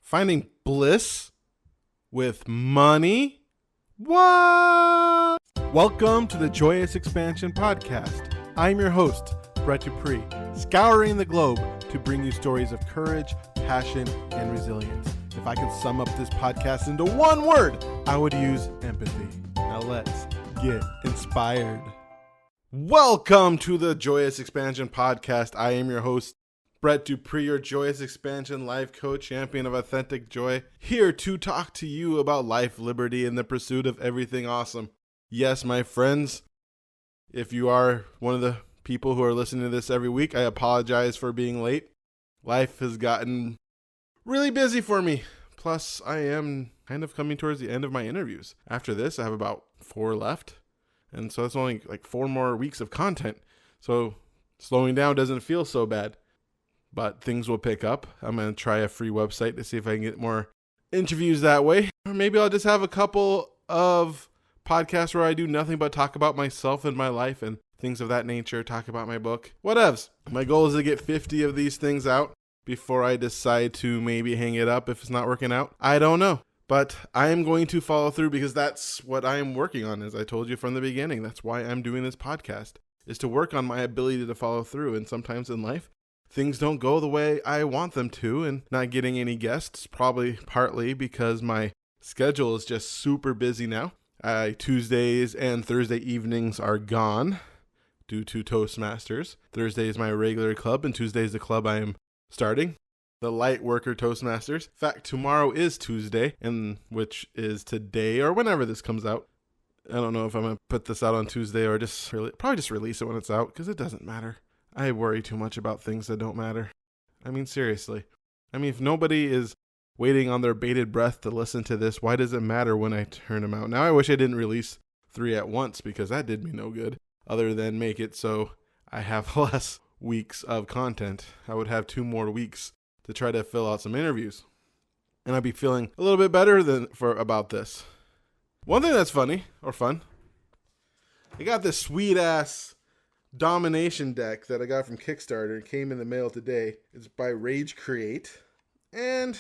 Finding bliss with money? What? Welcome to the Joyous Expansion Podcast. I'm your host, Dupree, scouring the globe to bring you stories of courage, passion, and resilience. If I could sum up this podcast into one word, I would use empathy. Now let's get inspired. Welcome to the Joyous Expansion Podcast. I am your host, Dupree, your Joyous Expansion life coach, champion of authentic joy, here to talk to you about life, liberty, and the pursuit of everything awesome. Yes, my friends, if you are one of the people who are listening to this every week, I apologize for being late. Life has gotten really busy for me. Plus, I am kind of coming towards the end of my interviews. After this, I have about 4 left. And so it's only like 4 more weeks of content. So slowing down doesn't feel so bad. But things will pick up. I'm going to try a free website to see if I can get more interviews that way. Or maybe I'll just have a couple of podcasts where I do nothing but talk about myself and my life and things of that nature, talk about my book, whatevs. My goal is to get 50 of these things out before I decide to maybe hang it up if it's not working out. I don't know. But I am going to follow through because that's what I am working on, as I told you from the beginning. That's why I'm doing this podcast, is to work on my ability to follow through. And sometimes in life, things don't go the way I want them to, and not getting any guests, probably partly because my schedule is just super busy now. Tuesdays and Thursday evenings are gone due to Toastmasters. Thursday is my regular club, and Tuesday is the club I am starting, the Light Worker Toastmasters. In fact, tomorrow is Tuesday, and which is today or whenever this comes out. I don't know if I'm going to put this out on Tuesday or probably just release it when it's out, because it doesn't matter. I worry too much about things that don't matter. I mean, seriously. If nobody is waiting on their bated breath to listen to this, why does it matter when I turn them out? Now, I wish I didn't release 3 at once, because that did me no good, other than make it so I have less weeks of content. I would have 2 more weeks to try to fill out some interviews, and I'd be feeling a little bit better about this. One thing that's funny, or fun, I got this sweet-ass domination deck that I got from Kickstarter. It came in the mail today. It's by Rage Create. And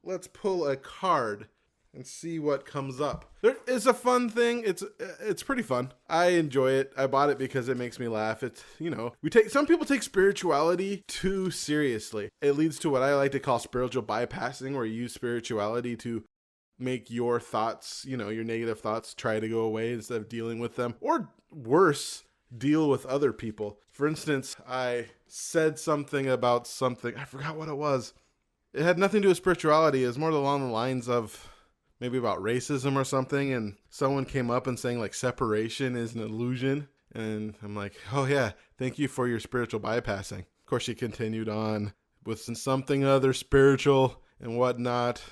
let's pull a card and see what comes up. It's a fun thing. It's pretty fun. I enjoy it. I bought it because it makes me laugh. It's, some people take spirituality too seriously. It leads to what I like to call spiritual bypassing, where you use spirituality to make your thoughts, your negative thoughts, try to go away instead of dealing with them. Or worse, deal with other people. For instance, I said something about something. I forgot what it was. It had nothing to do with spirituality. It was more along the lines of maybe about racism or something. And someone came up and saying like separation is an illusion. And I'm like, oh yeah, thank you for your spiritual bypassing. Of course, she continued on with something other spiritual and whatnot.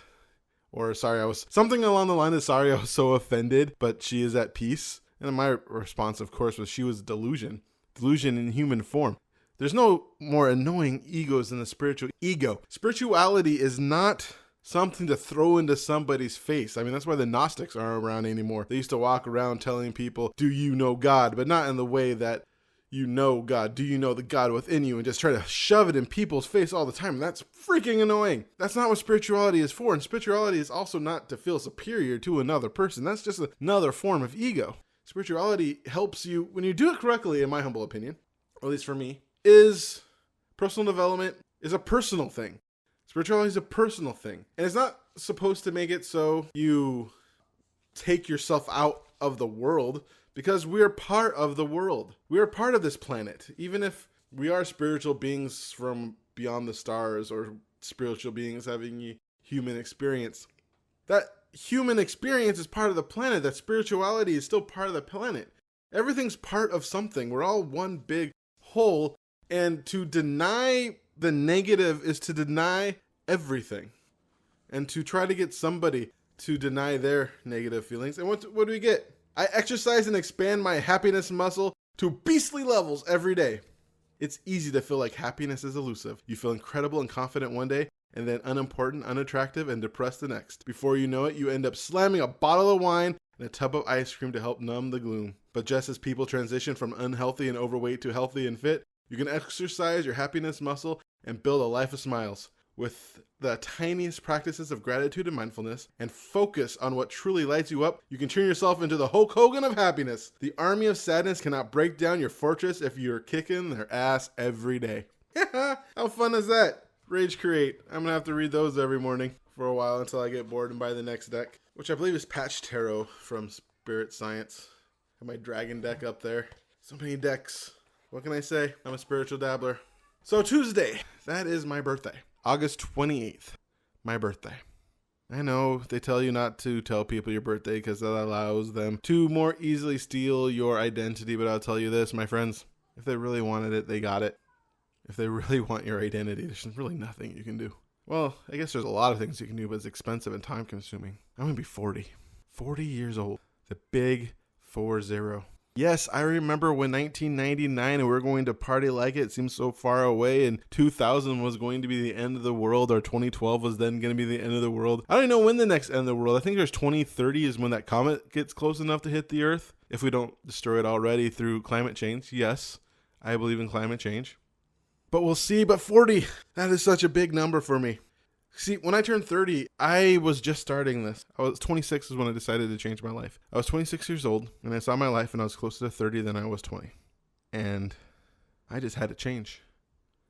Or sorry, I was something along the line of sorry, I was so offended, but she is at peace. And my response, of course, was she was delusion in human form. There's no more annoying egos than the spiritual ego. Spirituality is not something to throw into somebody's face. That's why the Gnostics aren't around anymore. They used to walk around telling people, do you know God? But not in the way that you know God. Do you know the God within you? And just try to shove it in people's face all the time. And that's freaking annoying. That's not what spirituality is for. And spirituality is also not to feel superior to another person. That's just another form of ego. Spirituality helps you, when you do it correctly, in my humble opinion, or at least for me, is personal development is a personal thing. Spirituality is a personal thing. And it's not supposed to make it so you take yourself out of the world, because we're part of the world. We are part of this planet. Even if we are spiritual beings from beyond the stars, or spiritual beings having a human experience, that human experience is part of the planet. That spirituality is still part of the planet. Everything's part of something. We're all one big whole. And to deny the negative is to deny everything. And to try to get somebody to deny their negative feelings. And what do we get? I exercise and expand my happiness muscle to beastly levels every day. It's easy to feel like happiness is elusive. You feel incredible and confident one day, and then unimportant, unattractive, and depressed the next. Before you know it, you end up slamming a bottle of wine and a tub of ice cream to help numb the gloom. But just as people transition from unhealthy and overweight to healthy and fit, you can exercise your happiness muscle and build a life of smiles. with the tiniest practices of gratitude and mindfulness and focus on what truly lights you up, you can turn yourself into the Hulk Hogan of happiness. The army of sadness cannot break down your fortress if you're kicking their ass every day. How fun is that? Rage Create. I'm going to have to read those every morning for a while until I get bored and buy the next deck, which I believe is Patch Tarot from Spirit Science. I have my dragon deck up there. So many decks. What can I say? I'm a spiritual dabbler. So Tuesday, that is my birthday. August 28th, my birthday. I know they tell you not to tell people your birthday because that allows them to more easily steal your identity. But I'll tell you this, my friends, if they really wanted it, they got it. If they really want your identity, there's really nothing you can do. Well, I guess there's a lot of things you can do, but it's expensive and time consuming. I'm going to be 40. 40 years old. The big 40. Yes, I remember when 1999 and we were going to party like it seems so far away, and 2000 was going to be the end of the world, or 2012 was then going to be the end of the world. I don't even know when the next end of the world. I think there's 2030 is when that comet gets close enough to hit the Earth, if we don't destroy it already through climate change. Yes, I believe in climate change. But we'll see. But 40, that is such a big number for me. See, when I turned 30, I was just starting this. I was 26 is when I decided to change my life. I was 26 years old, and I saw my life, and I was closer to 30 than I was 20. And I just had to change.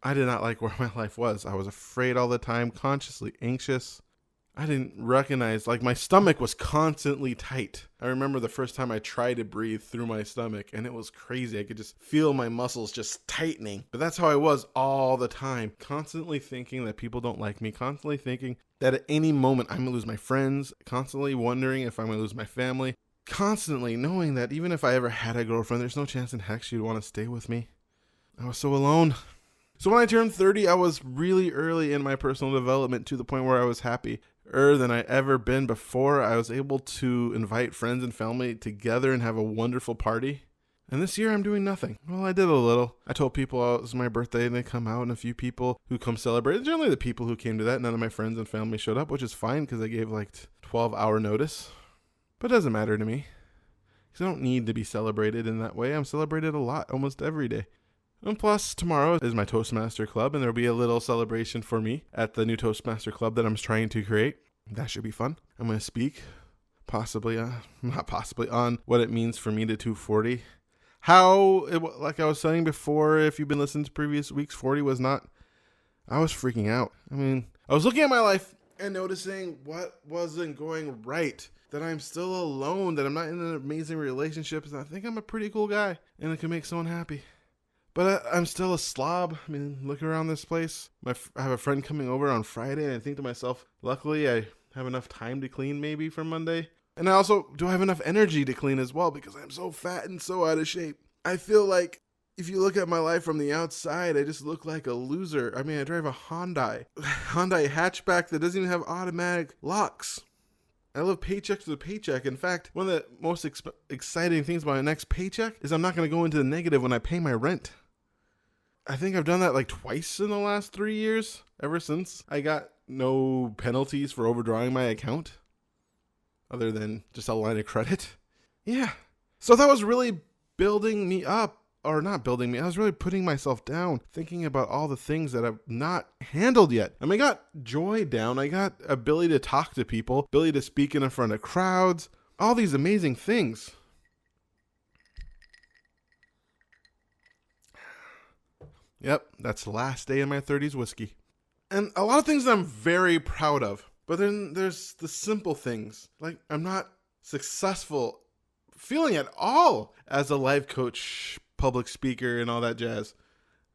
I did not like where my life was. I was afraid all the time, consciously anxious. I didn't recognize, like my stomach was constantly tight. I remember the first time I tried to breathe through my stomach, and it was crazy. I could just feel my muscles just tightening. But that's how I was all the time, constantly thinking that people don't like me, constantly thinking that at any moment I'm going to lose my friends, constantly wondering if I'm going to lose my family, constantly knowing that even if I ever had a girlfriend, there's no chance in heck she'd want to stay with me. I was so alone. So when I turned 30, I was really early in my personal development to the point where I was happier than I ever been before. I was able to invite friends and family together and have a wonderful party. And this year I'm doing nothing. Well, I did a little. I told people it was my birthday and they come out, and a few people who come celebrate. Generally the people who came to that, none of my friends and family showed up, which is fine because I gave like 12-hour notice. But it doesn't matter to me because I don't need to be celebrated in that way. I'm celebrated a lot, almost every day. And plus, tomorrow is my Toastmaster Club, and there'll be a little celebration for me at the new Toastmaster Club that I'm trying to create. That should be fun. I'm going to speak, not possibly, on what it means for me to 240. Like I was saying before, if you've been listening to previous weeks, 40 was not, I was freaking out. I mean, I was looking at my life and noticing what wasn't going right, that I'm still alone, that I'm not in an amazing relationship, and I think I'm a pretty cool guy, and it can make someone happy. But I'm still a slob. I mean, look around this place. I have a friend coming over on Friday, and I think to myself, luckily I have enough time to clean maybe for Monday. And I also, do I have enough energy to clean as well? Because I'm so fat and so out of shape. I feel like if you look at my life from the outside, I just look like a loser. I mean, I drive a Hyundai hatchback that doesn't even have automatic locks. I live paycheck to the paycheck. In fact, one of the most exciting things about my next paycheck is I'm not going to go into the negative when I pay my rent. I think I've done that like twice in the last 3 years, ever since I got no penalties for overdrawing my account, other than just a line of credit. Yeah. So that was really building me up, or not building me. I was really putting myself down, thinking about all the things that I've not handled yet. I mean, I got joy down. I got ability to talk to people, ability to speak in front of crowds, all these amazing things. Yep, that's the last day of my 30s whiskey. And a lot of things I'm very proud of. But then there's the simple things. Like, I'm not successful feeling at all as a life coach, public speaker, and all that jazz.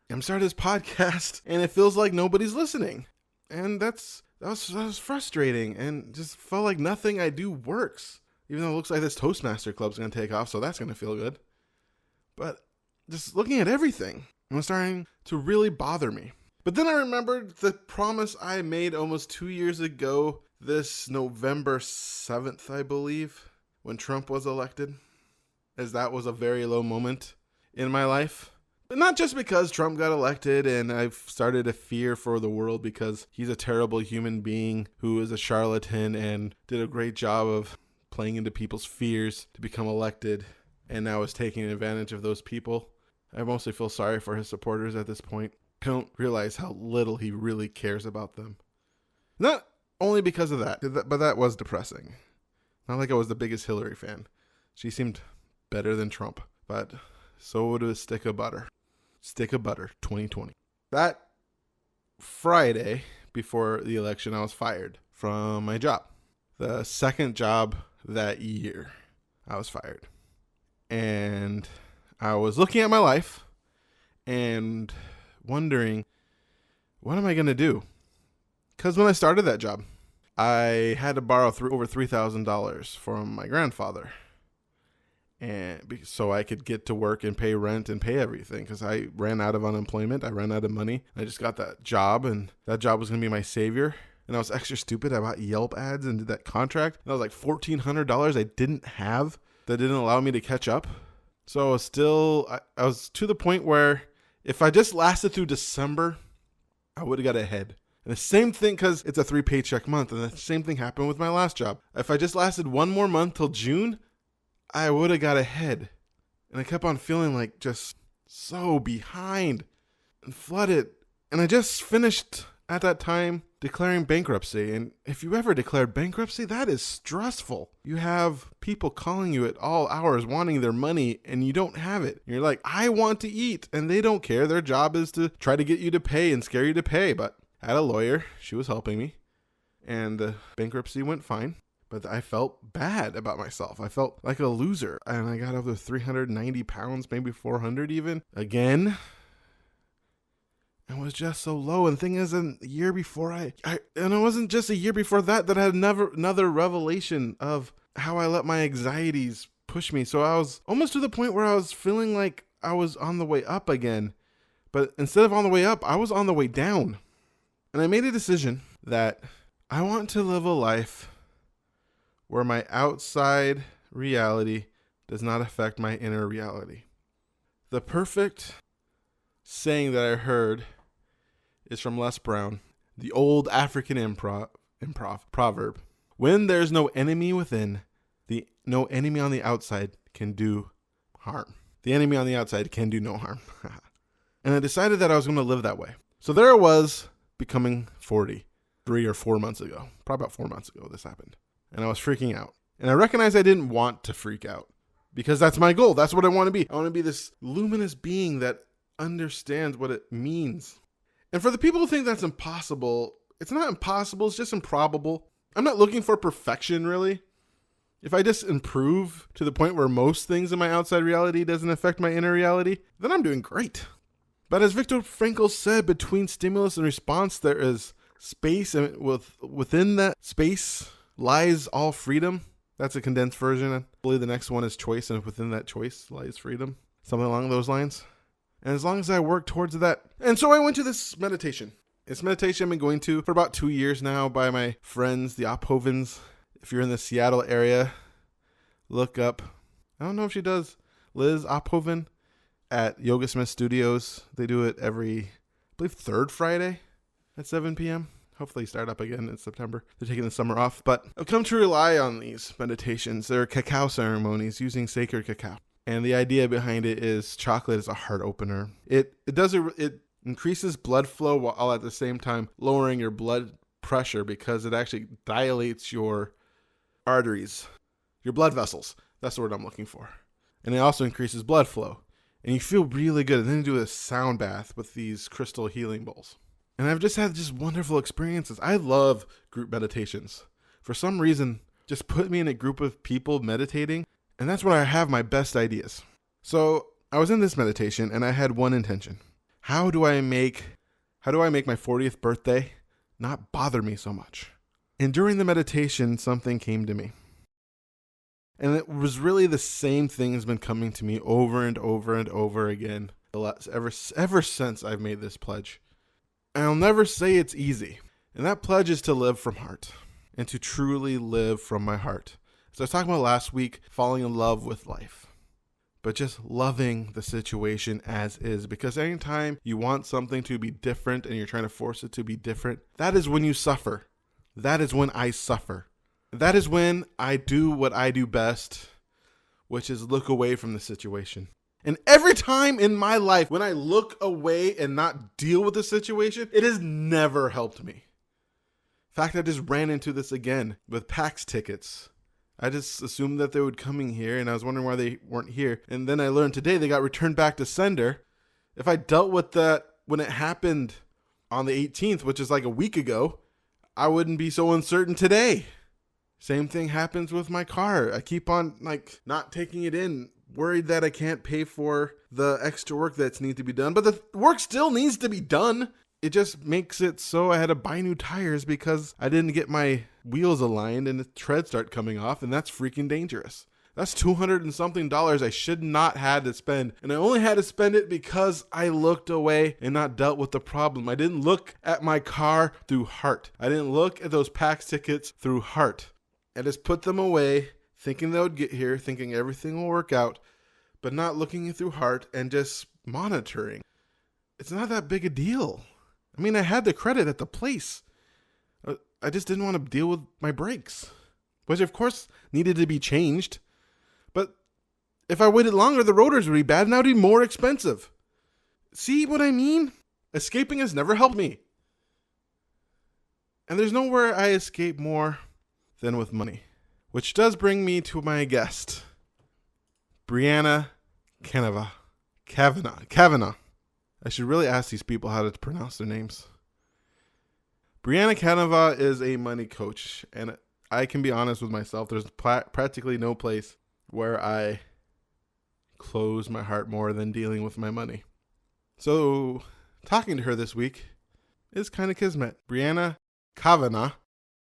I'm starting this podcast, and it feels like nobody's listening. And that was frustrating, and just felt like nothing I do works. Even though it looks like this Toastmaster Club's going to take off, so that's going to feel good. But just looking at everything, it was starting to really bother me. But then I remembered the promise I made almost 2 years ago, this November 7th, I believe, when Trump was elected, as that was a very low moment in my life. But not just because Trump got elected and I've started to fear for the world because he's a terrible human being who is a charlatan and did a great job of playing into people's fears to become elected and now is taking advantage of those people. I mostly feel sorry for his supporters at this point. I don't realize how little he really cares about them. Not only because of that, but that was depressing. Not like I was the biggest Hillary fan. She seemed better than Trump, but so would a stick of butter. Stick of butter 2020. That Friday before the election, I was fired from my job. The second job that year, I was fired. And I was looking at my life and wondering, what am I going to do? Because when I started that job, I had to borrow over $3,000 from my grandfather, and so I could get to work and pay rent and pay everything, because I ran out of unemployment. I ran out of money. I just got that job, and that job was going to be my savior. And I was extra stupid. I bought Yelp ads and did that contract. And that was like $1,400 I didn't have that didn't allow me to catch up. So I was I was to the point where if I just lasted through December, I would have got ahead. And the same thing, because it's a 3 paycheck month, and the same thing happened with my last job. If I just lasted one more month till June, I would have got ahead. And I kept on feeling like just so behind and flooded. And I just finished at that time declaring bankruptcy. And if you ever declared bankruptcy, that is stressful. You have people calling you at all hours wanting their money, and you don't have it. And you're like, I want to eat. And they don't care. Their job is to try to get you to pay and scare you to pay. But I had a lawyer. She was helping me. And the bankruptcy went fine. But I felt bad about myself. I felt like a loser. And I got up to 390 pounds, maybe 400 even. Again. It was just so low. And the thing is, a year before and it wasn't just a year before that I had another revelation of how I let my anxieties push me. So I was almost to the point where I was feeling like I was on the way up again. But instead of on the way up, I was on the way down. And I made a decision that I want to live a life where my outside reality does not affect my inner reality. The perfect saying that I heard is from Les Brown, the old African improv proverb. When there's no enemy within, no enemy on the outside can do harm. The enemy on the outside can do no harm. And I decided that I was going to live that way. So there I was, becoming 40, 3 or 4 months ago. Probably about 4 months ago this happened. And I was freaking out. And I recognized I didn't want to freak out, because that's my goal. That's what I want to be. I want to be this luminous being that understands what it means. And for the people who think that's impossible, it's not impossible. It's just improbable. I'm not looking for perfection, really. If I just improve to the point where most things in my outside reality doesn't affect my inner reality, then I'm doing great. But as Viktor Frankl said, between stimulus and response, there is space, and within that space lies all freedom. That's a condensed version. I believe the next one is choice, and within that choice lies freedom. Something along those lines. And as long as I work towards that. And so I went to this meditation. It's meditation I've been going to for about 2 years now by my friends, the Ophovens. If you're in the Seattle area, look up. I don't know if she does. Liz Ophoven at Yoga Smith Studios. They do it every, I believe, third Friday at 7 p.m. Hopefully start up again in September. They're taking the summer off. But I've come to rely on these meditations. They're cacao ceremonies using sacred cacao. And the idea behind it is chocolate is a heart opener. It increases blood flow while at the same time lowering your blood pressure, because it actually dilates your arteries, your blood vessels. That's the word I'm looking for. And it also increases blood flow. And you feel really good. And then you do a sound bath with these crystal healing bowls. And I've just had just wonderful experiences. I love group meditations. For some reason, just put me in a group of people meditating, and that's where I have my best ideas. So I was in this meditation, and I had one intention. How do I make my 40th birthday not bother me so much? And during the meditation, something came to me. And it was really the same thing has been coming to me over and over and over again ever since I've made this pledge. And I'll never say it's easy. And that pledge is to live from heart and to truly live from my heart. So I was talking about last week, falling in love with life, but just loving the situation as is. Because anytime you want something to be different and you're trying to force it to be different, that is when you suffer. That is when I suffer. That is when I do what I do best, which is look away from the situation. And every time in my life when I look away and not deal with the situation, it has never helped me. In fact, I just ran into this again with PAX tickets. I just assumed that they would coming here, and I was wondering why they weren't here. And then I learned today they got returned back to sender. If I dealt with that when it happened on the 18th, which is like a week ago, I wouldn't be so uncertain today. Same thing happens with my car. I keep on not taking it in, worried that I can't pay for the extra work that's needs to be done. But the work still needs to be done. It just makes it so I had to buy new tires because I didn't get my wheels aligned and the treads start coming off, and that's freaking dangerous. That's $200 and something I should not had to spend. And I only had to spend it because I looked away and not dealt with the problem. I didn't look at my car through heart. I didn't look at those PAX tickets through heart. I just put them away, thinking they would get here, thinking everything will work out, but not looking through heart and just monitoring. It's not that big a deal. I mean, I had the credit at the place. I just didn't want to deal with my brakes, which of course needed to be changed. But if I waited longer, the rotors would be bad and that would be more expensive. See what I mean? Escaping has never helped me. And there's nowhere I escape more than with money. Which does bring me to my guest, Briana Cavanaugh. I should really ask these people how to pronounce their names. Briana Cavanaugh is a money coach, and I can be honest with myself. There's practically no place where I close my heart more than dealing with my money. So, talking to her this week is kind of kismet. Briana Cavanaugh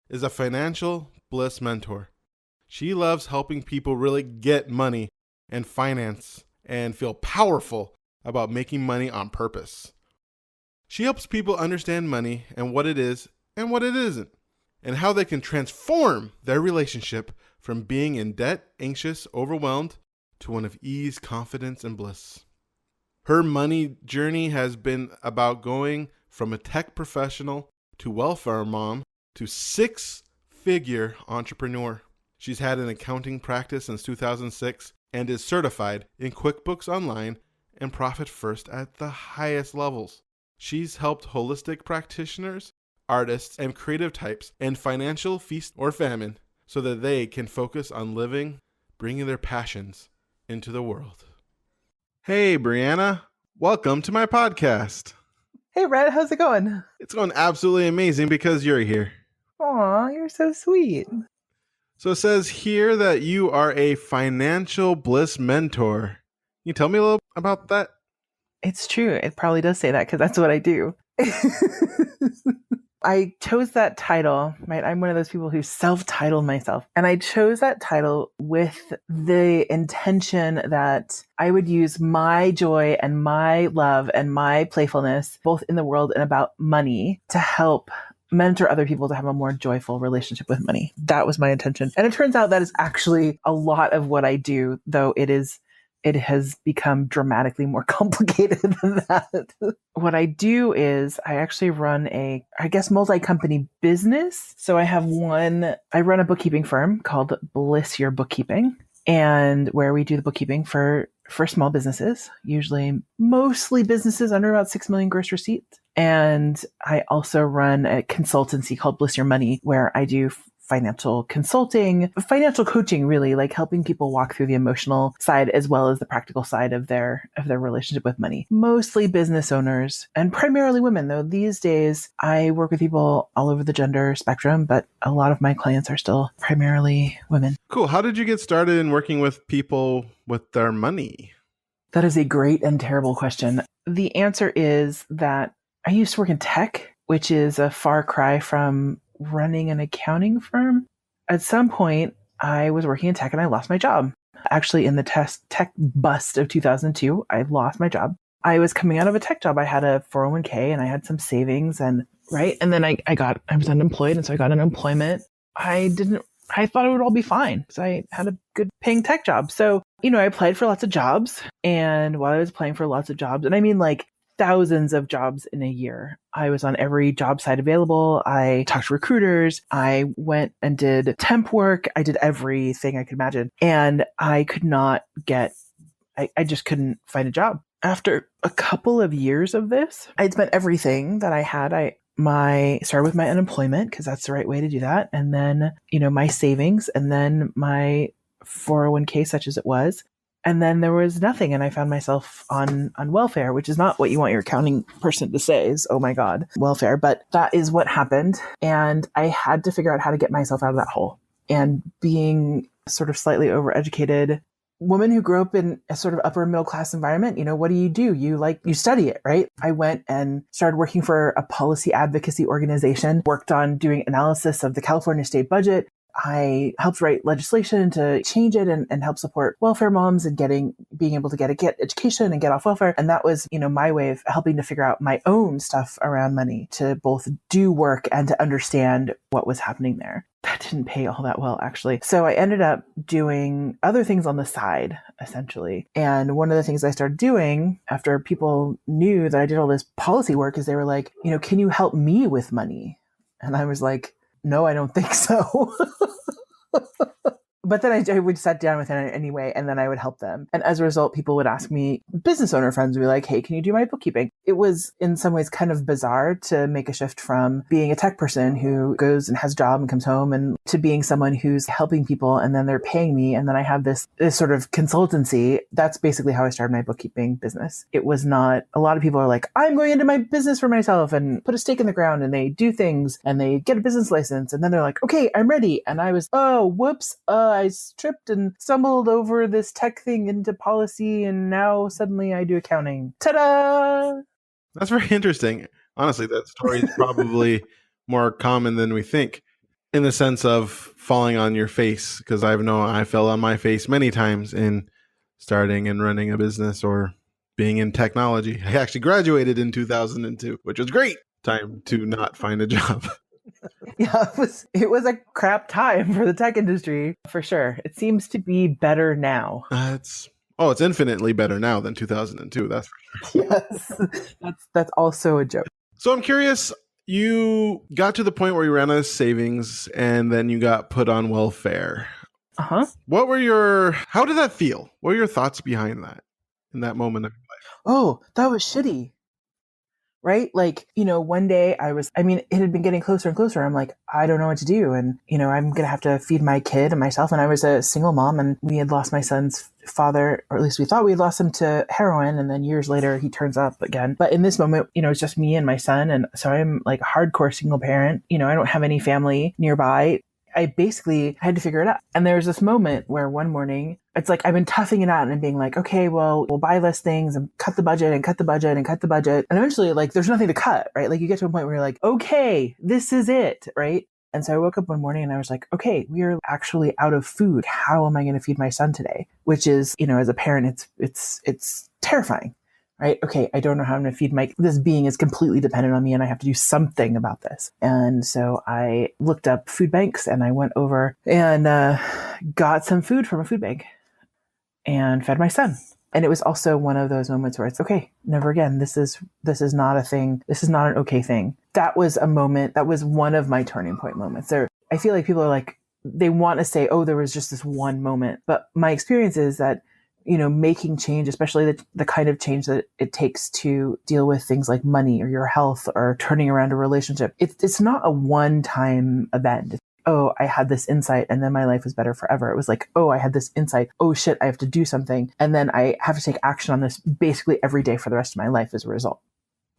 is a financial bliss mentor. She loves helping people really get money and finance and feel powerful about making money on purpose. She helps people understand money and what it is and what it isn't, and how they can transform their relationship from being in debt, anxious, overwhelmed, to one of ease, confidence, and bliss. Her money journey has been about going from a tech professional to welfare mom to six-figure entrepreneur. She's had an accounting practice since 2006 and is certified in QuickBooks Online and Profit First at the highest levels. She's helped holistic practitioners, artists, and creative types in financial feast or famine so that they can focus on living, bringing their passions into the world. Hey, Briana, welcome to my podcast. Hey, Brett, how's it going? It's going absolutely amazing because you're here. Aw, you're so sweet. So it says here that you are a financial bliss mentor. Can you tell me a little about that? It's true. It probably does say that because that's what I do. I chose that title, right? I'm one of those people who self-titled myself. And I chose that title with the intention that I would use my joy and my love and my playfulness, both in the world and about money, to help mentor other people to have a more joyful relationship with money. That was my intention. And it turns out that is actually a lot of what I do, though it has become dramatically more complicated than that. What I do is I actually run multi-company business. So I run a bookkeeping firm called Bliss Your Bookkeeping, and where we do the bookkeeping for small businesses, mostly businesses under about 6 million gross receipts. And I also run a consultancy called Bliss Your Money, where I do financial consulting, financial coaching, really, like helping people walk through the emotional side as well as the practical side of their relationship with money. Mostly business owners and primarily women, though these days I work with people all over the gender spectrum, but a lot of my clients are still primarily women. Cool. How did you get started in working with people with their money? That is a great and terrible question. The answer is that I used to work in tech, which is a far cry from running an accounting firm. At some point, I was working in tech and I lost my job. Actually, in the tech bust of 2002, I lost my job. I was coming out of a tech job. I had a 401k and I had some savings and then I was unemployed, and so I got unemployment. I thought it would all be fine because I had a good paying tech job. So, I applied for lots of jobs, and while I was applying for lots of jobs, and I mean like thousands of jobs in a year, I was on every job site available. I talked to recruiters. I went and did temp work. I did everything I could imagine. And I just couldn't find a job. After a couple of years of this, I'd spent everything that I had. started with my unemployment because that's the right way to do that. And then, my savings and then my 401k, such as it was. And then there was nothing. And I found myself on welfare, which is not what you want your accounting person to say is, oh my God, welfare. But that is what happened. And I had to figure out how to get myself out of that hole. And being sort of slightly overeducated woman who grew up in a sort of upper middle class environment, what do? You study it, right? I went and started working for a policy advocacy organization, worked on doing analysis of the California state budget. I helped write legislation to change it and help support welfare moms and being able to get education and get off welfare. And that was, my way of helping to figure out my own stuff around money to both do work and to understand what was happening there. That didn't pay all that well, actually. So I ended up doing other things on the side, essentially. And one of the things I started doing after people knew that I did all this policy work is they were like, can you help me with money? And I was like, no, I don't think so. But then I would sit down with it anyway, and then I would help them. And as a result, people would ask me, business owner friends would be like, hey, can you do my bookkeeping? It was in some ways kind of bizarre to make a shift from being a tech person who goes and has a job and comes home and to being someone who's helping people and then they're paying me. And then I have this sort of consultancy. That's basically how I started my bookkeeping business. It was not, a lot of people are like, I'm going into my business for myself and put a stake in the ground and they do things and they get a business license. And then they're like, okay, I'm ready. And I was, oh, whoops. I tripped and stumbled over this tech thing into policy, and now suddenly I do accounting. Ta-da! That's very interesting. Honestly, that story is probably more common than we think in the sense of falling on your face, because I fell on my face many times in starting and running a business or being in technology. I actually graduated in 2002, which was great time to not find a job. Yeah, it was a crap time for the tech industry, for sure. It seems to be better now. It's infinitely better now than 2002. That's for sure. Yes, that's also a joke. So I'm curious, you got to the point where you ran out of savings and then you got put on welfare. Uh-huh. How did that feel? What were your thoughts behind that in that moment of your life? Oh, that was shitty. Right? Like, one day it had been getting closer and closer. I'm like, I don't know what to do. And, I'm going to have to feed my kid and myself. And I was a single mom and we had lost my son's father, or at least we thought we had lost him to heroin. And then years later, he turns up again. But in this moment, it's just me and my son. And so I'm like a hardcore single parent. I don't have any family nearby. I basically had to figure it out. And there was this moment where one morning, it's like I've been toughing it out and being like, okay, well, we'll buy less things and cut the budget and cut the budget and cut the budget. And eventually, like, there's nothing to cut, right? Like, you get to a point where you're like, okay, this is it, right? And so I woke up one morning and I was like, okay, we are actually out of food. How am I going to feed my son today? Which is, as a parent, it's terrifying. Right? Okay, I don't know how I'm going to feed this being is completely dependent on me and I have to do something about this. And so I looked up food banks and I went over and got some food from a food bank and fed my son. And it was also one of those moments where it's okay, never again. This is not a thing. This is not an okay thing. That was a moment. That was one of my turning point moments. I feel like people are like, they want to say, oh, there was just this one moment. But my experience is that making change, especially the kind of change that it takes to deal with things like money or your health or turning around a relationship. It's not a one-time event. Oh, I had this insight and then my life was better forever. It was like, oh, I had this insight. Oh shit, I have to do something. And then I have to take action on this basically every day for the rest of my life as a result.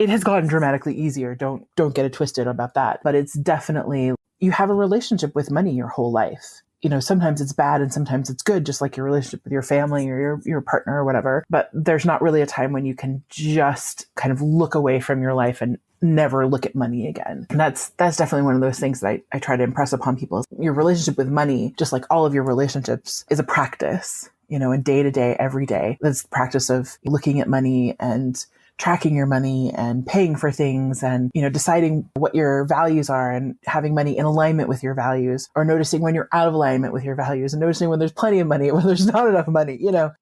It has gotten dramatically easier. Don't get it twisted about that. But it's definitely, you have a relationship with money your whole life. Sometimes it's bad and sometimes it's good, just like your relationship with your family or your partner or whatever. But there's not really a time when you can just kind of look away from your life and never look at money again. And that's definitely one of those things that I try to impress upon people. Is your relationship with money, just like all of your relationships, is a practice, and day to day, every day. That's the practice of looking at money and tracking your money and paying for things and, deciding what your values are and having money in alignment with your values, or noticing when you're out of alignment with your values and noticing when there's plenty of money, when there's not enough money,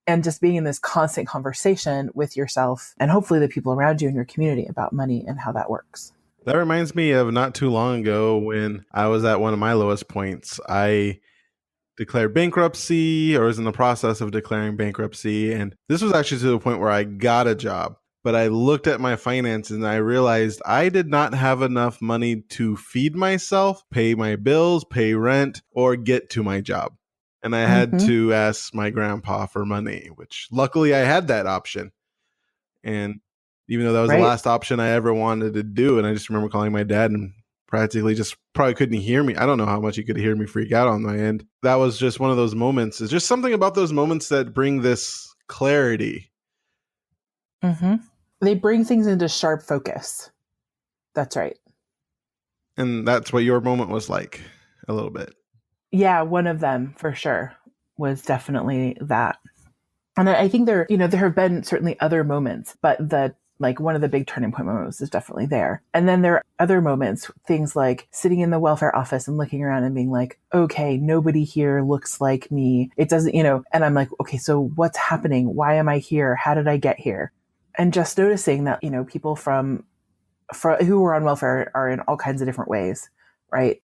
and just being in this constant conversation with yourself and hopefully the people around you in your community about money and how that works. That reminds me of not too long ago when I was at one of my lowest points. I declared bankruptcy, or was in the process of declaring bankruptcy. And this was actually to the point where I got a job. but I looked at my finances and I realized I did not have enough money to feed myself, pay my bills, pay rent, or get to my job. And I had Mm-hmm. to ask my grandpa for money, which luckily I had that option. And even though that was the Right. last option I ever wanted to do, and I just remember calling my dad and practically just probably couldn't hear me. I don't know how much he could hear me freak out on my end. That was just one of those moments. It's just something about those moments that bring this clarity. Mm-hmm. They bring things into sharp focus. That's right. And that's what your moment was like a little bit. Yeah, one of them for sure was definitely that. And I think there have been certainly other moments, but one of the big turning point moments is definitely there. And then there are other moments, things like sitting in the welfare office and looking around and being like, okay, nobody here looks like me. It doesn't, and I'm like, okay, so what's happening? Why am I here? How did I get here? And just noticing that, people from who are on welfare are in all kinds of different ways, right?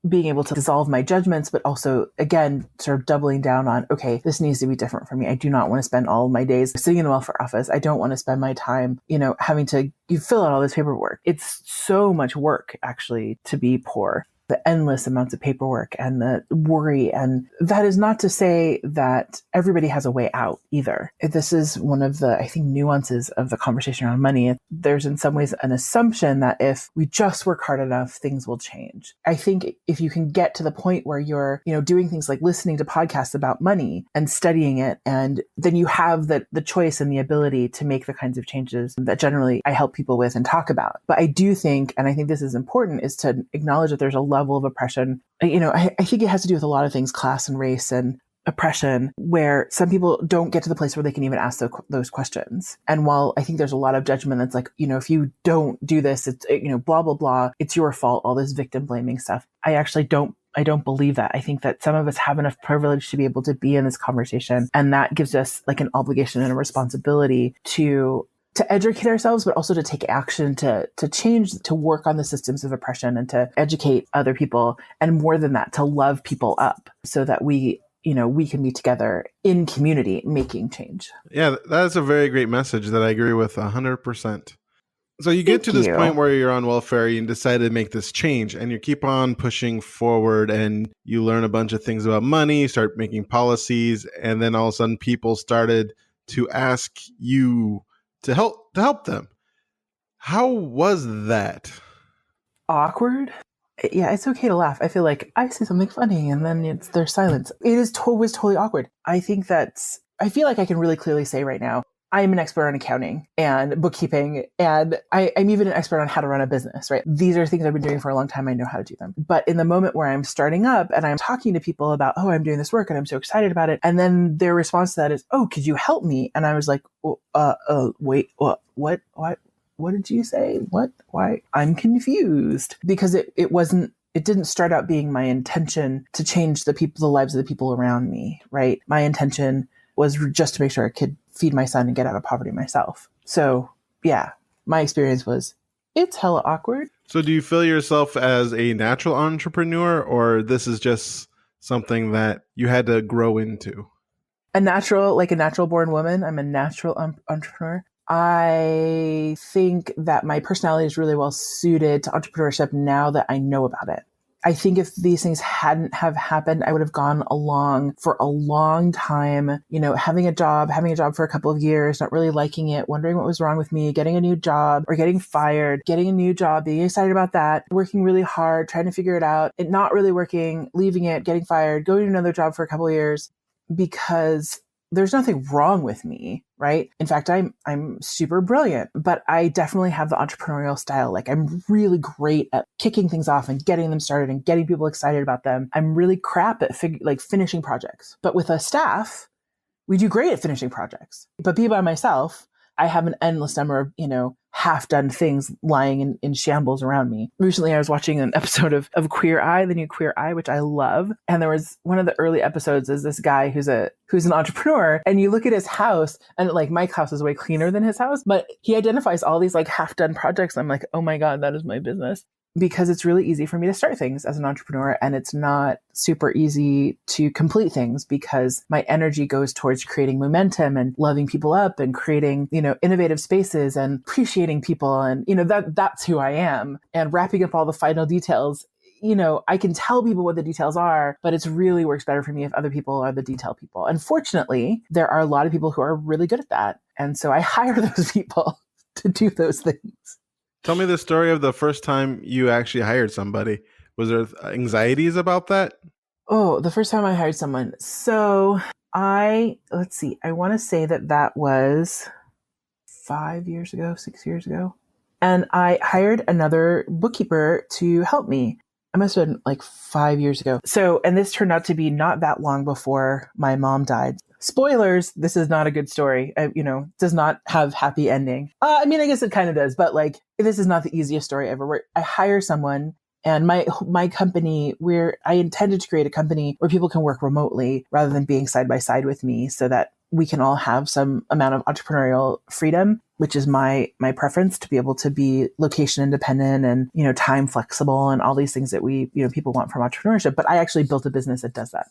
Being able to dissolve my judgments, but also, again, sort of doubling down on, okay, this needs to be different for me. I do not want to spend all of my days sitting in the welfare office. I don't want to spend my time, having to fill out all this paperwork. It's so much work, actually, to be poor. The endless amounts of paperwork and the worry. And that is not to say that everybody has a way out either. This is one of the, I think, nuances of the conversation around money. There's in some ways an assumption that if we just work hard enough, things will change. I think if you can get to the point where you're, doing things like listening to podcasts about money and studying it, and then you have the choice and the ability to make the kinds of changes that generally I help people with and talk about. But I do think, and I think this is important, is to acknowledge that there's a level of oppression. I think it has to do with a lot of things, class and race and oppression, where some people don't get to the place where they can even ask those questions. And while I think there's a lot of judgment that's like, if you don't do this, it's, blah, blah, blah, it's your fault, all this victim blaming stuff. I actually don't believe that. I think that some of us have enough privilege to be able to be in this conversation. And that gives us like an obligation and a responsibility to educate ourselves, but also to take action, to change, to work on the systems of oppression and to educate other people. And more than that, to love people up so that we can be together in community making change. Yeah, that's a very great message that I agree with 100%. So you get to this point where you're on welfare, you decide to make this change, and you keep on pushing forward, and you learn a bunch of things about money, you start making policies, and then all of a sudden people started to ask you to help them. How was that? Awkward. Yeah, it's okay to laugh. I feel like I say something funny and then there's silence. It was totally awkward. I feel like I can really clearly say right now, I am an expert on accounting and bookkeeping, and I'm even an expert on how to run a business, right? These are things I've been doing for a long time. I know how to do them. But in the moment where I'm starting up and I'm talking to people about, oh, I'm doing this work and I'm so excited about it. And then their response to that is, oh, could you help me? And I was like, wait, what did you say? What? Why? I'm confused, because it didn't start out being my intention to change the lives of the people around me, right? My intention was just to make sure I could feed my son and get out of poverty myself. So yeah, my experience was, it's hella awkward. So do you feel yourself as a natural entrepreneur, or this is just something that you had to grow into? A natural born woman. I'm a natural entrepreneur. I think that my personality is really well suited to entrepreneurship now that I know about it. I think if these things hadn't have happened, I would have gone along for a long time, having a job for a couple of years, not really liking it, wondering what was wrong with me, getting a new job or getting fired, getting a new job, being excited about that, working really hard, trying to figure it out, it not really working, leaving it, getting fired, going to another job for a couple of years, because there's nothing wrong with me, right? In fact, I'm super brilliant, but I definitely have the entrepreneurial style. Like, I'm really great at kicking things off and getting them started and getting people excited about them. I'm really crap at finishing projects. But with a staff, we do great at finishing projects. But be by myself, I have an endless number of, half-done things lying in shambles around me. Recently, I was watching an episode of Queer Eye, the new Queer Eye, which I love. And there was one of the early episodes is this guy who's an entrepreneur. And you look at his house, and Mike's house is way cleaner than his house, but he identifies all these half-done projects. I'm like, oh my God, that is my business. because it's really easy for me to start things as an entrepreneur, and it's not super easy to complete things because my energy goes towards creating momentum and loving people up and creating, innovative spaces and appreciating people. And, that's who I am, and wrapping up all the final details. I can tell people what the details are, but it's really works better for me if other people are the detail people. Unfortunately, there are a lot of people who are really good at that. And so I hire those people to do those things. Tell me the story of the first time you actually hired somebody. Was there anxieties about that? Oh, the first time I hired someone. So let's see, I want to say that was 5 years ago, 6 years ago. And I hired another bookkeeper to help me. I must have been like 5 years ago. So, and this turned out to be not that long before my mom died. Spoilers, this is not a good story. Does not have happy ending. I guess it kind of does, but like, this is not the easiest story ever. Where I hire someone, and my company, I intended to create a company where people can work remotely rather than being side by side with me, so that we can all have some amount of entrepreneurial freedom, which is my preference, to be able to be location independent and, time flexible and all these things that people want from entrepreneurship. But I actually built a business that does that.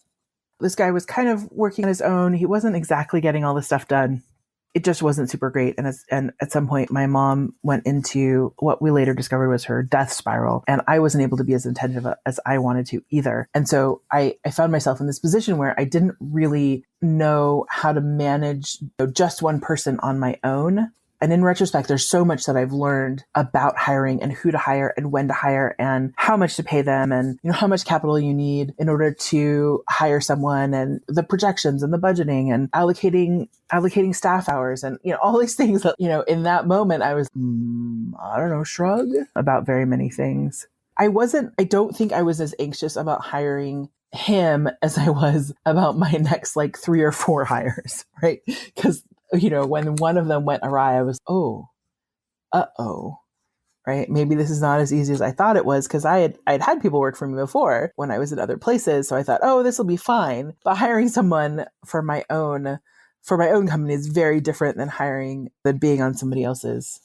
This guy was kind of working on his own. He wasn't exactly getting all this stuff done. It just wasn't super great. And at some point, my mom went into what we later discovered was her death spiral. And I wasn't able to be as attentive as I wanted to either. And so I found myself in this position where I didn't really know how to manage just one person on my own. And in retrospect, there's so much that I've learned about hiring and who to hire and when to hire and how much to pay them and how much capital you need in order to hire someone, and the projections and the budgeting and allocating staff hours and all these things that in that moment I was I don't know, shrug about very many things. I don't think I was as anxious about hiring him as I was about my next like 3 or 4 hires, right? Because when one of them went awry, I was, right? Maybe this is not as easy as I thought it was, because I'd had people work for me before when I was at other places. So I thought, this will be fine. But hiring someone for my own company is very different than being on somebody else's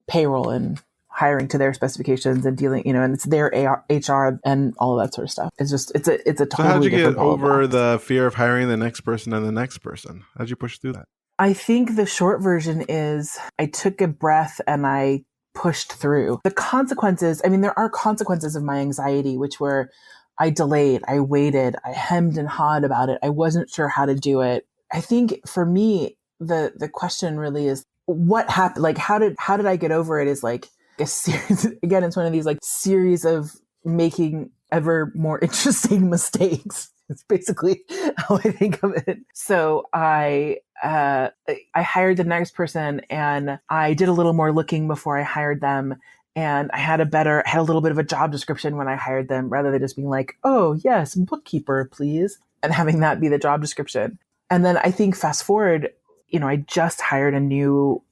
payroll and hiring to their specifications and dealing, and it's their HR and all of that sort of stuff. It's a totally different. So how'd you get over the fear of hiring the next person and the next person? How'd you push through that? I think the short version is I took a breath and I pushed through. The consequences, there are consequences of my anxiety, which were I delayed, I waited, I hemmed and hawed about it. I wasn't sure how to do it. I think for me, the question really is what happened? Like, how did I get over it is like a series, again, it's one of these like series of making ever more interesting mistakes. It's basically how I think of it. So I hired the next person, and I did a little more looking before I hired them. And I had a little bit of a job description when I hired them, rather than just being like, oh yes, bookkeeper, please. And having that be the job description. And then I think fast forward, I just hired a new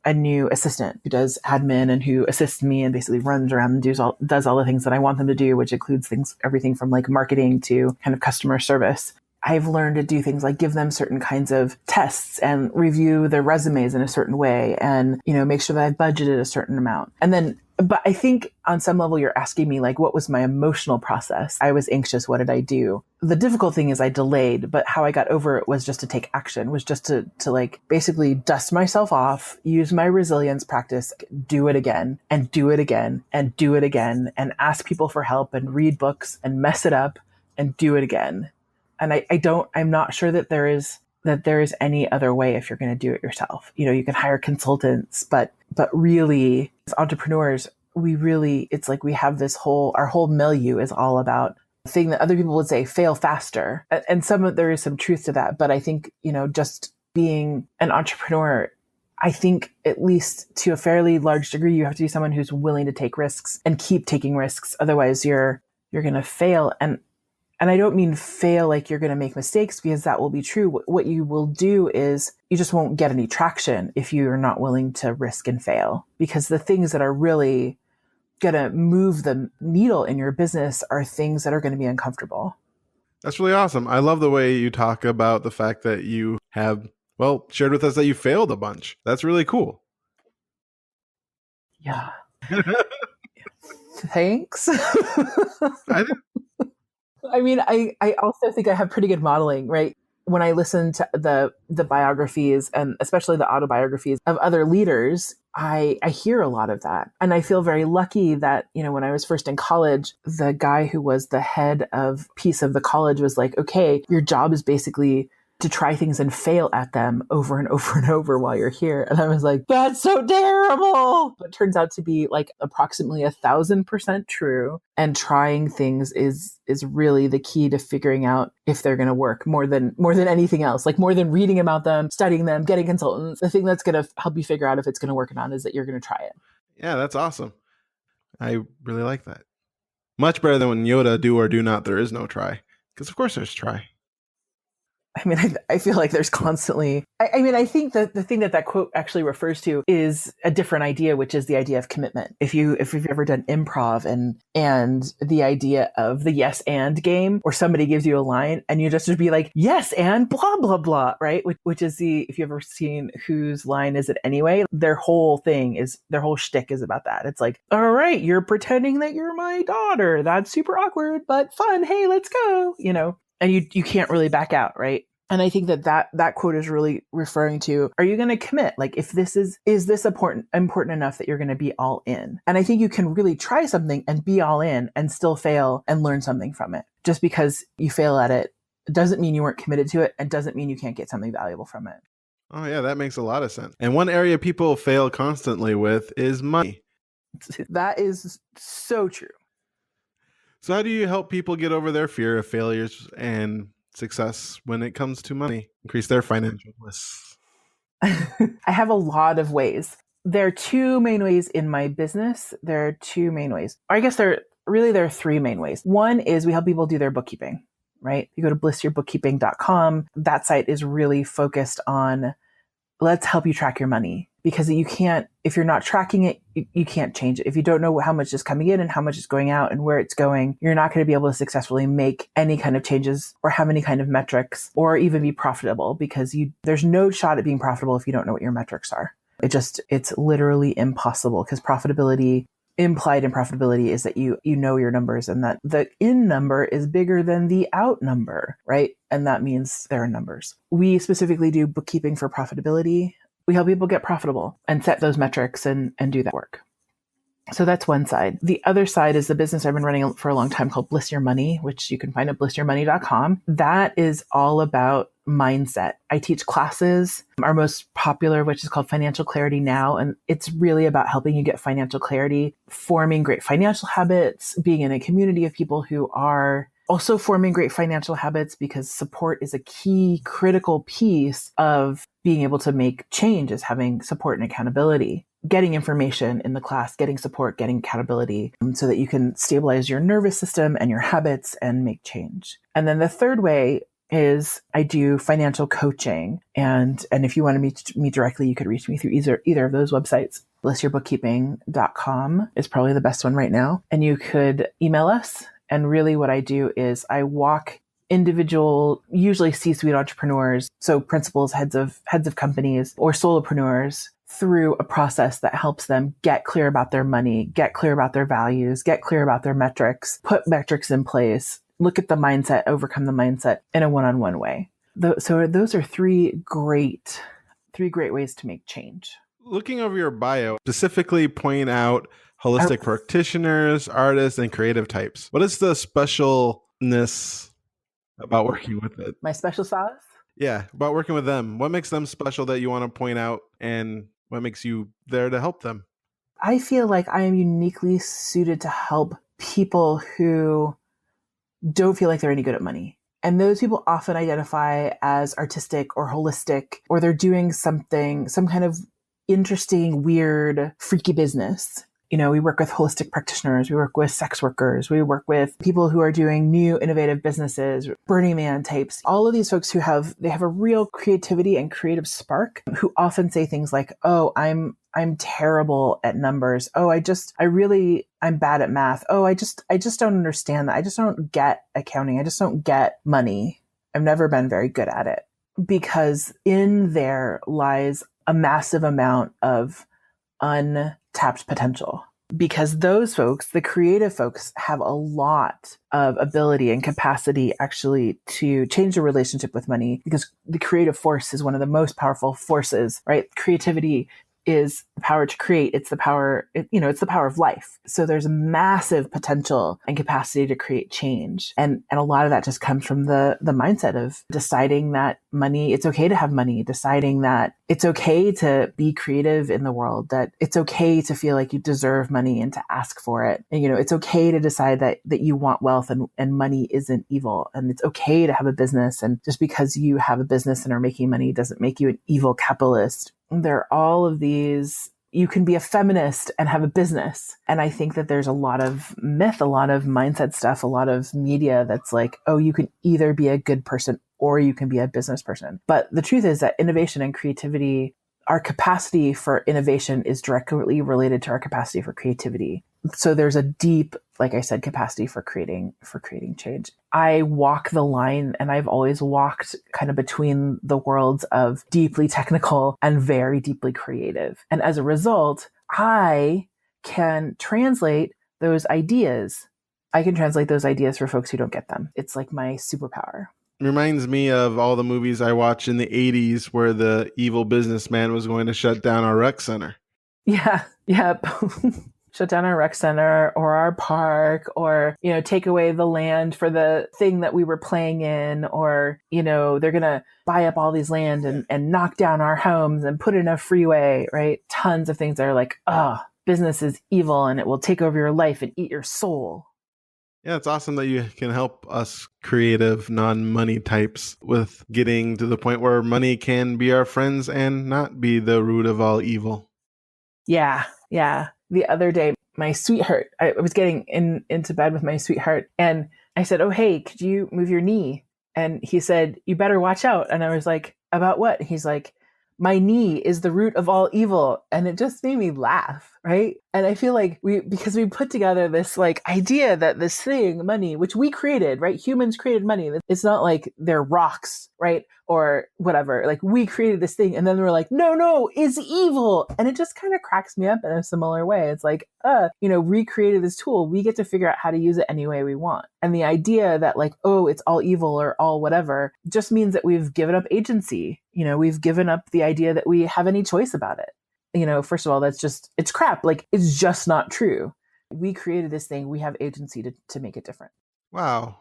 assistant who does admin and who assists me and basically runs around and does all the things that I want them to do, which includes everything from like marketing to kind of customer service. I've learned to do things like give them certain kinds of tests and review their resumes in a certain way and, make sure that I've budgeted a certain amount. But I think on some level you're asking me like, what was my emotional process? I was anxious. What did I do? The difficult thing is I delayed, but how I got over it was just to take action, was just to like basically dust myself off, use my resilience practice, do it again and do it again and do it again and ask people for help and read books and mess it up and do it again. And I'm not sure that there is any other way if you're going to do it yourself. You can hire consultants, but really as entrepreneurs, it's like we have our whole milieu is all about the thing that other people would say, fail faster. And there is some truth to that. But I think, just being an entrepreneur, I think at least to a fairly large degree, you have to be someone who's willing to take risks and keep taking risks. Otherwise you're going to fail. And I don't mean fail like you're going to make mistakes, because that will be true. What you will do is you just won't get any traction if you're not willing to risk and fail, because the things that are really going to move the needle in your business are things that are going to be uncomfortable. That's really awesome. I love the way you talk about the fact that you have, shared with us that you failed a bunch. That's really cool. Yeah. Thanks. I think, I mean, I also think I have pretty good modeling, right? When I listen to the biographies and especially the autobiographies of other leaders, I hear a lot of that. And I feel very lucky that, when I was first in college, the guy who was the head of piece of the college was like, okay, your job is basically to try things and fail at them over and over and over while you're here. And I was like, that's so terrible. But it turns out to be like approximately 1,000% true. And trying things is really the key to figuring out if they're going to work more than anything else, like more than reading about them, studying them, getting consultants. The thing that's going to help you figure out if it's going to work or not is that you're going to try it. yeah, that's awesome. I really like that. Much better than when Yoda, do or do not, there is no try. Because of course there's try. I mean, I feel like there's constantly, I think that the thing that quote actually refers to is a different idea, which is the idea of commitment. If you've ever done improv and the idea of the yes and game, or somebody gives you a line and you just would be like, yes and blah, blah, blah, right? Which is if you've ever seen Whose Line Is It Anyway, their whole shtick is about that. It's like, all right, you're pretending that you're my daughter. That's super awkward, but fun. Hey, let's go, and you can't really back out, right? And I think that quote is really referring to, are you going to commit? Like, if this is this important enough that you're going to be all in? And I think you can really try something and be all in and still fail and learn something from it. Just because you fail at it doesn't mean you weren't committed to it, and doesn't mean you can't get something valuable from it. Oh yeah, that makes a lot of sense. And one area people fail constantly with is money. That is so true. So how do you help people get over their fear of failures and success when it comes to money, increase their financial bliss? I have a lot of ways. There are two main ways in my business. There are two main ways. Or I guess there are three main ways. One is we help people do their bookkeeping, right? You go to blissyourbookkeeping.com. That site is really focused on, let's help you track your money, because you can't, if you're not tracking it, you can't change it. If you don't know how much is coming in and how much is going out and where it's going, you're not going to be able to successfully make any kind of changes or have any kind of metrics or even be profitable, because there's no shot at being profitable if you don't know what your metrics are. It's literally impossible, because implied in profitability is that you know your numbers, and that the in number is bigger than the out number, right? And that means there are numbers. We specifically do bookkeeping for profitability. We help people get profitable and set those metrics and do that work. So that's one side. The other side is the business I've been running for a long time called Bliss Your Money, which you can find at blissyourmoney.com. That is all about mindset. I teach classes, our most popular, which is called Financial Clarity Now. And it's really about helping you get financial clarity, forming great financial habits, being in a community of people who are also forming great financial habits, because support is a key critical piece of being able to make change, is having support and accountability. Getting information in the class, getting support, getting accountability, so that you can stabilize your nervous system and your habits and make change. And then the third way is I do financial coaching. And if you want to meet me directly, you could reach me through either of those websites. blissyourbookkeeping.com is probably the best one right now. And you could email us. And really what I do is I walk individual, usually C-suite entrepreneurs, so principals, heads of companies, or solopreneurs, through a process that helps them get clear about their money, get clear about their values, get clear about their metrics, put metrics in place, look at the mindset, overcome the mindset in a one-on-one way. So those are three great ways to make change. Looking over your bio, specifically point out holistic practitioners, artists, and creative types. What is the specialness about working with it? My special sauce? Yeah, about working with them. What makes them special that you want to point out, and what makes you there to help them? I feel like I am uniquely suited to help people who don't feel like they're any good at money. And those people often identify as artistic or holistic, or they're doing some kind of interesting, weird, freaky business. We work with holistic practitioners, we work with sex workers, we work with people who are doing new innovative businesses, Burning Man types, all of these folks who have a real creativity and creative spark, who often say things like, oh, I'm terrible at numbers. Oh, I'm bad at math. Oh, I just don't understand that. I just don't get accounting. I just don't get money. I've never been very good at it, because in there lies a massive amount of untapped potential. because those folks, the creative folks, have a lot of ability and capacity actually to change the relationship with money, because the creative force is one of the most powerful forces, right? Creativity is the power to create. It's the power, it's the power of life. So there's massive potential and capacity to create change. And a lot of that just comes from the mindset of deciding that money, it's okay to have money, deciding that it's okay to be creative in the world, that it's okay to feel like you deserve money and to ask for it. And, it's okay to decide that you want wealth, and money isn't evil. And it's okay to have a business. And just because you have a business and are making money doesn't make you an evil capitalist. There are all of these. You can be a feminist and have a business. And I think that there's a lot of myth, a lot of mindset stuff, a lot of media that's like, oh, you can either be a good person or you can be a business person. But the truth is that innovation and creativity, our capacity for innovation is directly related to our capacity for creativity. So there's a deep, like I said, capacity for creating change. I walk the line, and I've always walked kind of between the worlds of deeply technical and very deeply creative. And as a result, I can translate those ideas. I can translate those ideas for folks who don't get them. It's like my superpower. Reminds me of all the movies I watched in the 80s where the evil businessman was going to shut down our rec center. Yeah. Yep. Shut down our rec center or our park, or, take away the land for the thing that we were playing in, or, they're going to buy up all these land and knock down our homes and put in a freeway, right? Tons of things that are like, business is evil and it will take over your life and eat your soul. Yeah, it's awesome that you can help us creative, non-money types with getting to the point where money can be our friends and not be the root of all evil. Yeah. The other day, my sweetheart, I was getting into bed with my sweetheart, and I said, oh, hey, could you move your knee? And he said, you better watch out. And I was like, about what? He's like, my knee is the root of all evil. And it just made me laugh, right? And I feel like because we put together this like idea that this thing, money, which we created, right? Humans created money. It's not like they're rocks, right? Or whatever. Like we created this thing and then we're like, no, it's evil. And it just kind of cracks me up in a similar way. It's like, we created this tool. We get to figure out how to use it any way we want. And the idea that like, oh, it's all evil or all whatever just means that we've given up agency. We've given up the idea that we have any choice about it. First of all, it's crap. Like, it's just not true. We created this thing. We have agency to make it different. Wow.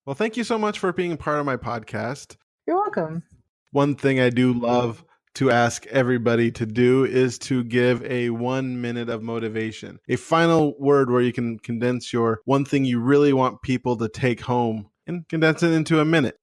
Well, thank you so much for being part of my podcast. You're welcome. One thing I do love to ask everybody to do is to give a 1 minute of motivation, a final word where you can condense your one thing you really want people to take home and condense it into a minute.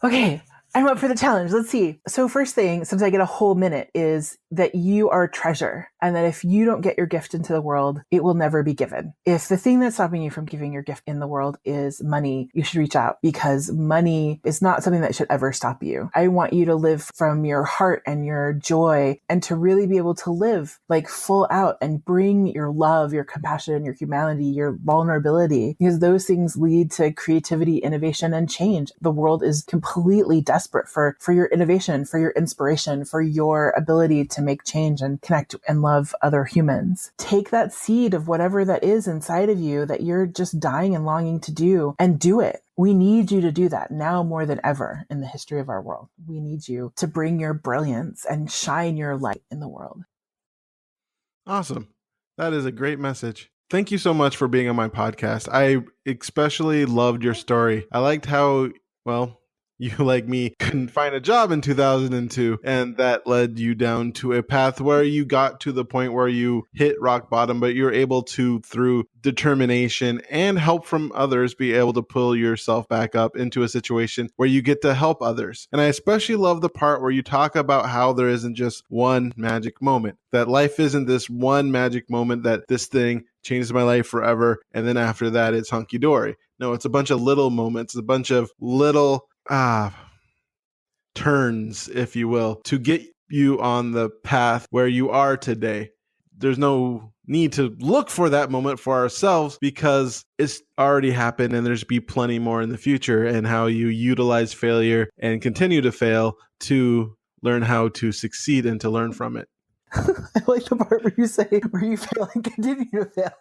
Okay. I'm up for the challenge. Let's see. So first thing, since I get a whole minute, is that you are a treasure, and that if you don't get your gift into the world, it will never be given. If the thing that's stopping you from giving your gift in the world is money, you should reach out, because money is not something that should ever stop you. I want you to live from your heart and your joy, and to really be able to live like full out and bring your love, your compassion, your humanity, your vulnerability, because those things lead to creativity, innovation, and change. The world is completely desperate for your innovation, for your inspiration, for your ability to make change and connect and love other humans. Take that seed of whatever that is inside of you that you're just dying and longing to do, and do it. We need you to do that now more than ever in the history of our world. We need you to bring your brilliance and shine your light in the world. Awesome. That is a great message. Thank you so much for being on my podcast. I especially loved your story. I liked how, you, like me, couldn't find a job in 2002, and that led you down to a path where you got to the point where you hit rock bottom, but you're able to, through determination and help from others, be able to pull yourself back up into a situation where you get to help others. And I especially love the part where you talk about how there isn't just one magic moment, that life isn't this one magic moment that this thing changes my life forever, and then after that it's hunky-dory. No, it's a bunch of little moments, a bunch of little turns, if you will, to get you on the path where you are today. There's no need to look for that moment for ourselves, because it's already happened, and there's be plenty more in the future, and how you utilize failure and continue to fail to learn how to succeed and to learn from it. I like the part where you fail and continue to fail.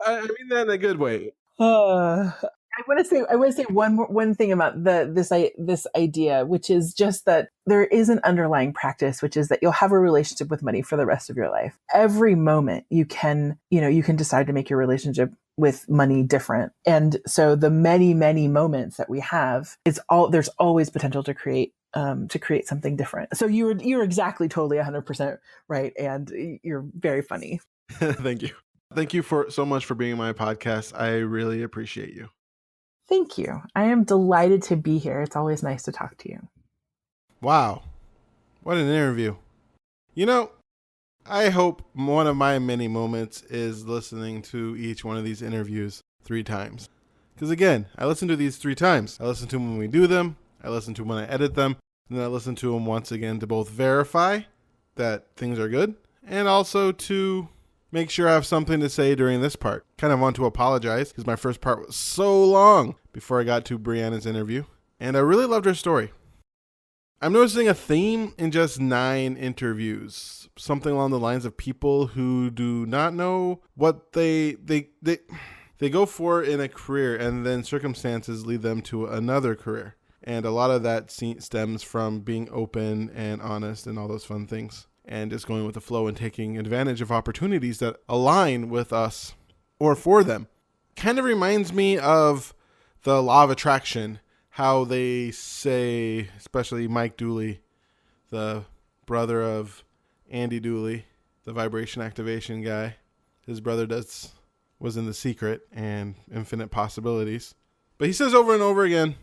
I mean that in a good way. I want to say one thing about this idea, which is just that there is an underlying practice, which is that you'll have a relationship with money for the rest of your life. Every moment you can decide to make your relationship with money different. And so the many, many moments that we have, there's always potential to create something different. So you're exactly totally 100% right. And you're very funny. Thank you. Thank you so much for being on my podcast. I really appreciate you. Thank you. I am delighted to be here. It's always nice to talk to you. Wow. What an interview. I hope one of my many moments is listening to each one of these interviews 3 times. Because again, I listen to these 3 times. I listen to them when we do them. I listen to them when I edit them. And then I listen to them once again to both verify that things are good and also to make sure I have something to say during this part. Kind of want to apologize because my first part was so long before I got to Briana's interview. And I really loved her story. I'm noticing a theme in just 9 interviews. Something along the lines of people who do not know what they go for in a career, and then circumstances lead them to another career. And a lot of that stems from being open and honest and all those fun things. And just going with the flow and taking advantage of opportunities that align with us or for them. Kind of reminds me of the law of attraction, how they say, especially Mike Dooley, the brother of Andy Dooley, the vibration activation guy. His brother was in The Secret and Infinite Possibilities. But he says over and over again,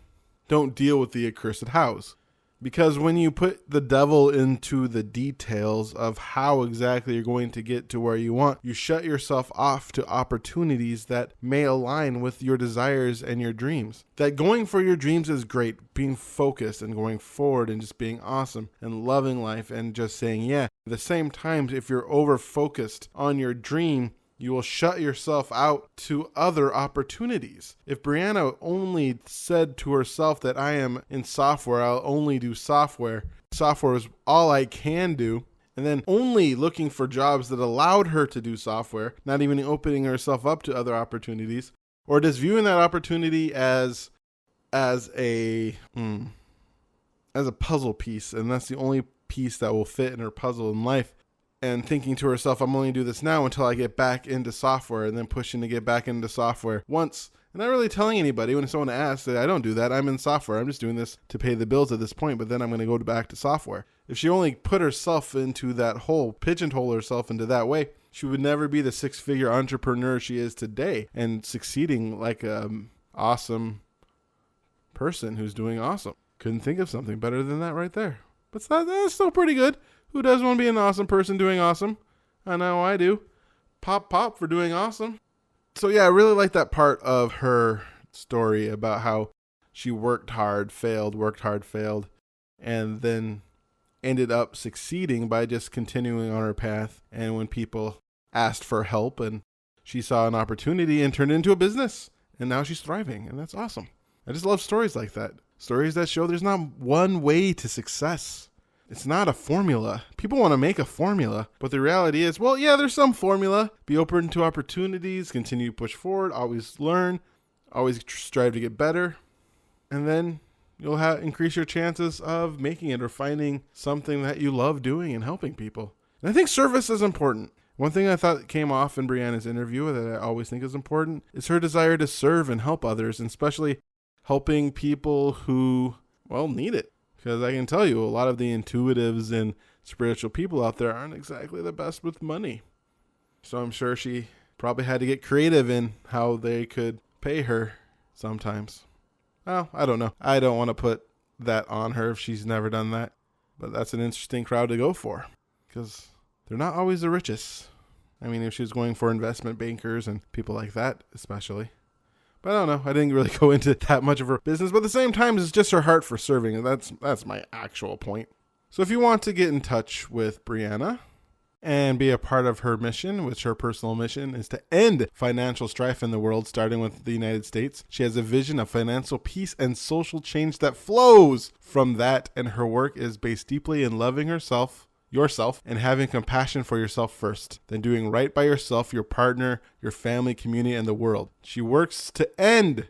don't deal with the accursed hows. Because when you put the devil into the details of how exactly you're going to get to where you want, you shut yourself off to opportunities that may align with your desires and your dreams. That going for your dreams is great, being focused and going forward and just being awesome and loving life and just saying, yeah. At the same time, if you're over-focused on your dream, you will shut yourself out to other opportunities. If Briana only said to herself that I am in software, I'll only do software. Software is all I can do. And then only looking for jobs that allowed her to do software, not even opening herself up to other opportunities, or just viewing that opportunity as a puzzle piece. And that's the only piece that will fit in her puzzle in life. And thinking to herself, I'm only do this now until I get back into software, and then pushing to get back into software once. And not really telling anybody when someone asks that I don't do that. I'm in software. I'm just doing this to pay the bills at this point, but then I'm going to go back to software. If she only put herself into that hole, pigeonhole herself into that way, she would never be the 6-figure entrepreneur she is today and succeeding like an awesome person who's doing awesome. Couldn't think of something better than that right there. But that's still pretty good. Who doesn't want to be an awesome person doing awesome? I know I do. Pop for doing awesome. So yeah, I really like that part of her story about how she worked hard, failed, and then ended up succeeding by just continuing on her path. And when people asked for help, and she saw an opportunity and turned it into a business, and now she's thriving, and that's awesome. I just love stories like that. Stories that show there's not one way to success. It's not a formula. People want to make a formula, but the reality is, well, yeah, there's some formula. Be open to opportunities, continue to push forward, always learn, always strive to get better, and then you'll increase your chances of making it or finding something that you love doing and helping people. And I think service is important. One thing I thought came off in Briana's interview that I always think is important is her desire to serve and help others, and especially helping people who, well, need it. Because I can tell you, a lot of the intuitives and spiritual people out there aren't exactly the best with money. So I'm sure she probably had to get creative in how they could pay her sometimes. Well, I don't know. I don't want to put that on her if she's never done that. But that's an interesting crowd to go for. Because they're not always the richest. I mean, if she was going for investment bankers and people like that especially. But I don't know. I didn't really go into that much of her business. But at the same time, it's just her heart for serving. And that's my actual point. So if you want to get in touch with Briana and be a part of her mission, which her personal mission is to end financial strife in the world, starting with the United States. She has a vision of financial peace and social change that flows from that. And her work is based deeply in loving herself, yourself and having compassion for yourself first, then doing right by yourself, your partner, your family, community, and the world. She works to end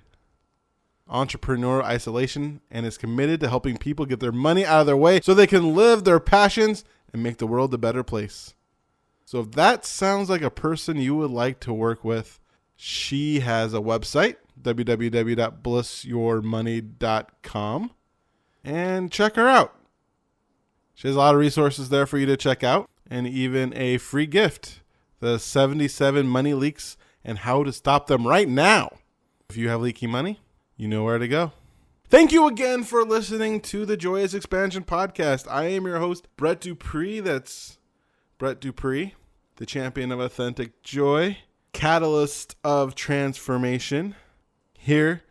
entrepreneurial isolation and is committed to helping people get their money out of their way so they can live their passions and make the world a better place. So if that sounds like a person you would like to work with, she has a website, www.blissyourmoney.com, and check her out. She has a lot of resources there for you to check out, and even a free gift, the 77 money leaks and how to stop them right now. If you have leaky money, you know where to go. Thank you again for listening to the Joyous Expansion Podcast. I am your host, Brett Dupree. That's Brett Dupree, the champion of authentic joy, catalyst of transformation, here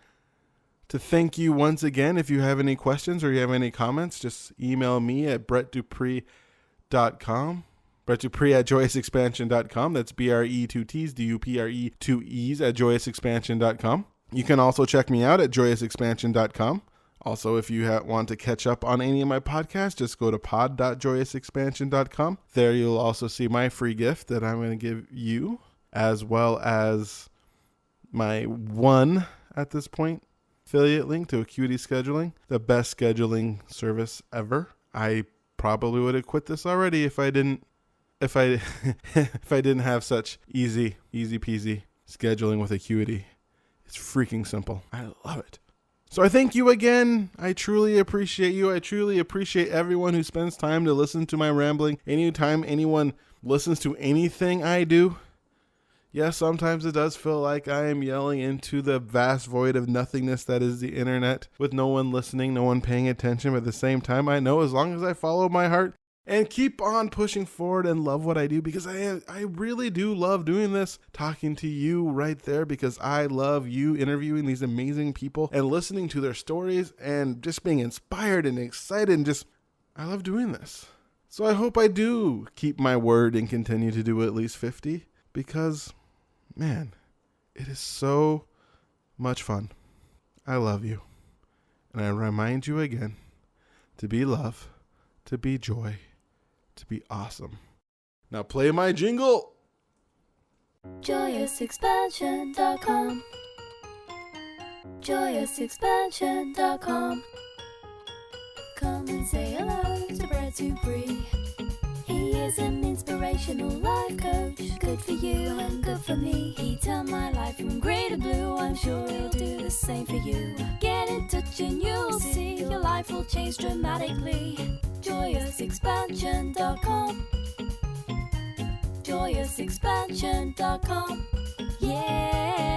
to thank you once again. If you have any questions or you have any comments, just email me at brettdupree.com. Brett Dupree at joyousexpansion.com. That's BRE 2 T's, DUPRE 2 E's at joyousexpansion.com. You can also check me out at joyousexpansion.com. Also, if you want to catch up on any of my podcasts, just go to pod.joyousexpansion.com. There you'll also see my free gift that I'm going to give you, as well as my one, at this point, affiliate link to Acuity Scheduling, the best scheduling service ever. I probably would have quit this already if I didn't have such easy peasy scheduling with Acuity. It's freaking simple. I love it. So I thank you again. I truly appreciate you. I truly appreciate everyone who spends time to listen to my rambling. Anytime anyone listens to anything I do, yes, sometimes it does feel like I am yelling into the vast void of nothingness that is the internet, with no one listening, no one paying attention. But at the same time, I know as long as I follow my heart and keep on pushing forward and love what I do, because I really do love doing this, talking to you right there, because I love you, interviewing these amazing people and listening to their stories and just being inspired and excited, and just, I love doing this. So I hope I do keep my word and continue to do at least 50, because, man, it is so much fun. I love you. And I remind you again to be love, to be joy, to be awesome. Now play my jingle. JoyousExpansion.com. JoyousExpansion.com. Come and say hello to Brett Dupree. He is an inspirational life coach, good for you and good for me. He turned my life from grey to blue, I'm sure he'll do the same for you. Get in touch and you'll see your life will change dramatically. JoyousExpansion.com. JoyousExpansion.com. Yeah.